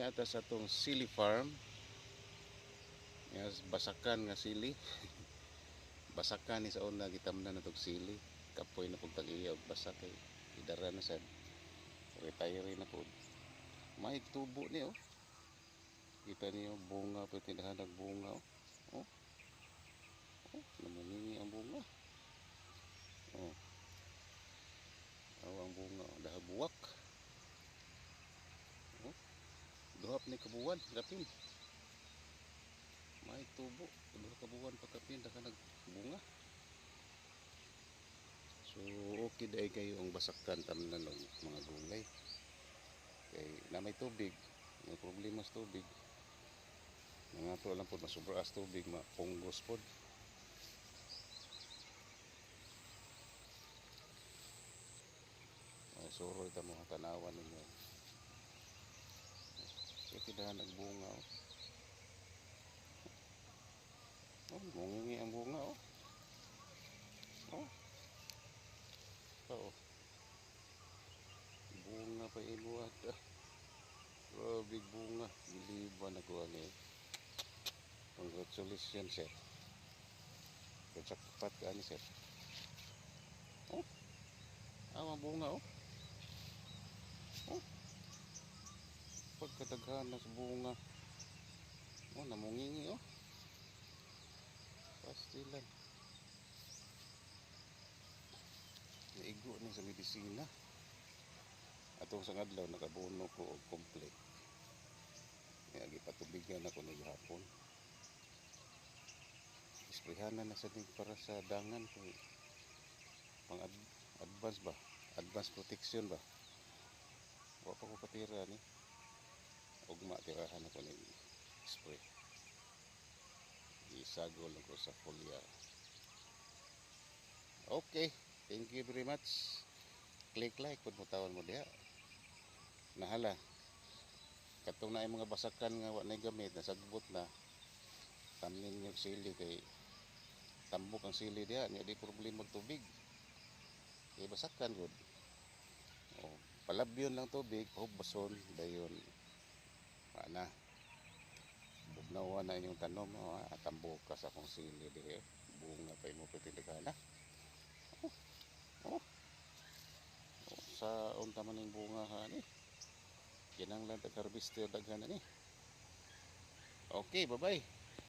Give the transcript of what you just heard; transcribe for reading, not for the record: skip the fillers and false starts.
Ata sa tong sili farm. Yes, basakan nga sili. Basakan ni sa una gitamnan na tong sili. Kapoy na pug tag-iya og basak kay idara na sad. Retire na pud. May tubo ni oh. Kita niyo bunga pa tindahan bunga oh. Oh. Oh, namungi ang bunga. Oh. Ang bunga oh, dahag buwak. Oh. Duhap ni kabuwan, gapin. May tubo, duha ka buwan pagkapin ka nagbunga. So okay dai kayo ang basakan tamnan ng mga gulay. Kay na may tubig, may problema sa tubig. Mga to lang po masubra as tubig, mapunggos pod. Suro ito mga tanawan ninyo. Kaya tindahan nagbunga oh. Oh, mungingi ang bunga oh. Oh. Oh. Bunga pa ibuhat. Big bunga. Biliban ako ani. Congratulations sir. Kacakpat ka ani sir. Oh. Ang bunga oh. Oh. Pagkadaghan na sa bunga. Oh, namungingi oh. Pastilan. Naigo ni sa medisina. Atong sa adlaw nakabuno ko og complete. Kaya gipatubigan ako ni gihapon. Isprehanan na sa din para sa dangan ko. Pang advance ba? Advance protection ba? Wa pa ko katira ni. Ugma tirahan ako ni spray. Isagol ako sa foliar. Okay, thank you very much. Click like kung mutawan mo diha. Nahala. Katong na mga basakan nga wa na gamit, nasagbot na. Tamin yung sili kay tambok ang sili diha, nya di problema tubig. Kay basakan gud. Oh, palabyon lang tubig, bason dayon. Ana. Bugnawa na inyong tanom, oh, tambok ka sa akong sili diha. Bunga pa mo pitindagan na. Oh. Oh. Oh, sa unta man ning bunga ha ni. Kinanglan tag harvester daghan na ni. Okay, bye-bye.